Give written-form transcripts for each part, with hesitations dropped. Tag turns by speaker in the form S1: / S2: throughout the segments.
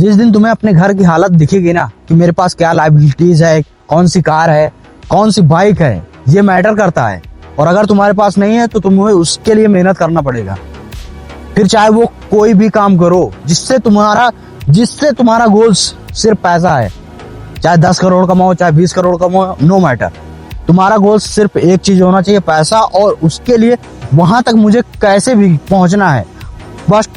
S1: जिस दिन तुम्हें अपने घर की हालत दिखेगी ना कि मेरे पास क्या लाइबिलिटीज है, कौन सी कार है, कौन सी बाइक है, ये मैटर करता है। और अगर तुम्हारे पास नहीं है तो तुम्हें उसके लिए मेहनत करना पड़ेगा। फिर चाहे वो कोई भी काम करो जिससे तुम्हारा गोल सिर्फ पैसा है, चाहे 10 करोड़ कमाओ, चाहे 20 करोड़ कमाओ, नो मैटर। तुम्हारा गोल सिर्फ एक चीज होना चाहिए, पैसा। और उसके लिए वहां तक मुझे कैसे भी पहुंचना है, बस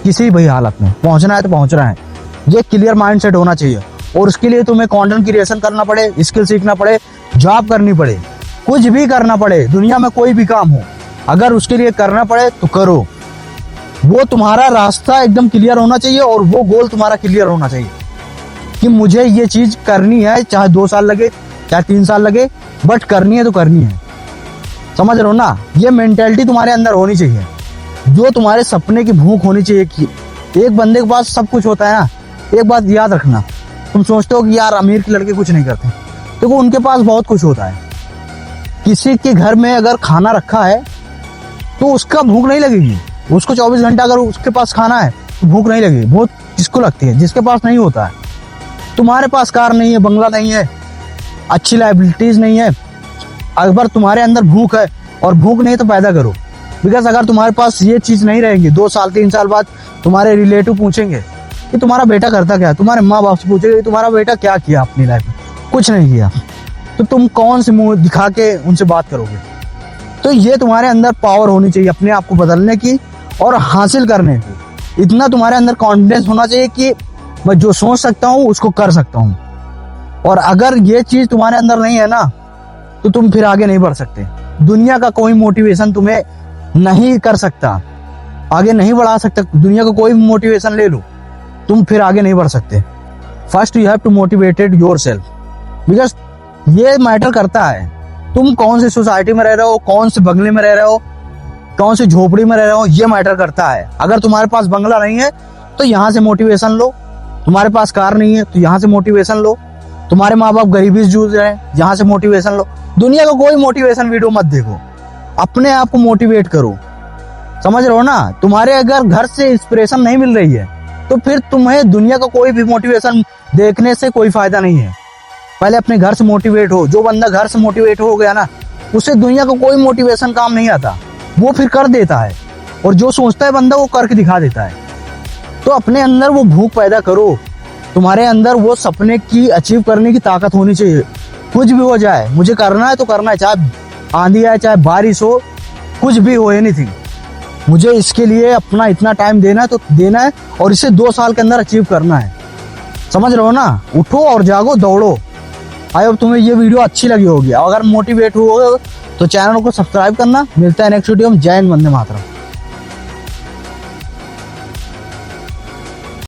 S1: किसी भी हालत में पहुंचना है तो पहुंचना है। ये क्लियर माइंडसेट होना चाहिए। और उसके लिए तुम्हें कंटेंट क्रिएशन करना पड़े, स्किल सीखना पड़े, जॉब करनी पड़े, कुछ भी करना पड़े, दुनिया में कोई भी काम हो, अगर उसके लिए करना पड़े तो करो। वो तुम्हारा रास्ता एकदम क्लियर होना चाहिए और वो गोल तुम्हारा क्लियर होना चाहिए कि मुझे ये चीज करनी है, चाहे 2 साल लगे, चाहे 3 साल लगे, बट करनी है तो करनी है। समझ रहे हो ना? ये मेंटेलिटी तुम्हारे अंदर होनी चाहिए, जो तुम्हारे सपने की भूख होनी चाहिए। कि एक बंदे के पास सब कुछ होता है ना, एक बात याद रखना, तुम सोचते हो कि यार अमीर के लड़के कुछ नहीं करते, देखो उनके पास बहुत कुछ होता है। किसी के घर में अगर खाना रखा है तो उसका भूख नहीं लगेगी, उसको 24 घंटा अगर उसके पास खाना है तो भूख नहीं लगेगी। भूख किसको लगती है? जिसके पास नहीं होता है। तुम्हारे पास कार नहीं है, बंगला नहीं है, अच्छी लाइबिलिटीज नहीं है, अगर तुम्हारे अंदर भूख है, और भूख नहीं तो पैदा करो। बिकॉज अगर तुम्हारे पास ये चीज नहीं रहेगी, 2 साल 3 साल बाद तुम्हारे रिलेटिव पूछेंगे कि तुम्हारा बेटा करता क्या, तुम्हारे माँ बाप से पूछेंगे तुम्हारा बेटा क्या किया अपनी लाइफ में, कुछ नहीं किया, तो तुम कौन से मुंह दिखा के उनसे बात करोगे? तो ये तुम्हारे अंदर पावर होनी चाहिए अपने आप को बदलने की और हासिल करने की। इतना तुम्हारे अंदर कॉन्फिडेंस होना चाहिए कि मैं जो सोच सकता हूँ उसको कर सकता हूँ। और अगर ये चीज तुम्हारे अंदर नहीं है ना, तो तुम फिर आगे नहीं बढ़ सकते। दुनिया का कोई मोटिवेशन तुम्हें नहीं कर सकता, आगे नहीं बढ़ा सकता। दुनिया का कोई मोटिवेशन ले लो, तुम फिर आगे नहीं बढ़ सकते। First you have to motivated yourself, because ये मैटर करता है तुम कौन सी सोसाइटी में रह रहे हो, कौन से बंगले में रह रहे हो, कौन सी झोपड़ी में रह रहे हो, ये मैटर करता है। अगर तुम्हारे पास बंगला नहीं है तो यहाँ से मोटिवेशन लो, तुम्हारे पास कार नहीं है तो यहाँ से मोटिवेशन लो, तुम्हारे माँ बाप गरीबी से जूझ रहे हैं, यहाँ से मोटिवेशन लो। दुनिया का कोई मोटिवेशन वीडियो मत देखो, अपने आप को मोटिवेट करो। समझ रहे हो ना? तुम्हारे अगर घर से इंस्पिरेशन नहीं मिल रही है तो फिर तुम्हें दुनिया का कोई भी मोटिवेशन देखने से कोई फायदा नहीं है। पहले अपने घर से मोटिवेट हो। जो बंदा घर से मोटिवेट हो गया ना, उससे दुनिया का कोई मोटिवेशन काम नहीं आता, वो फिर कर देता है। और जो सोचता है बंदा वो करके दिखा देता है। तो अपने अंदर वो भूख पैदा करो, तुम्हारे अंदर वो सपने की अचीव करने की ताकत होनी चाहिए। कुछ भी हो जाए, मुझे करना है तो करना है, चाहे आंधी आए, चाहे बारिश हो, कुछ भी हो, एनीथिंग, मुझे इसके लिए अपना इतना टाइम देना है तो देना है, और इसे 2 साल के अंदर अचीव करना है। समझ रहे हो ना? उठो और जागो, दौड़ो। आई होप तुम्हें ये वीडियो अच्छी लगी होगी। अगर मोटिवेट हुए तो चैनल को सब्सक्राइब करना। मिलता है नेक्स्ट वीडियो में। जय हिंद, वंदे मातरम।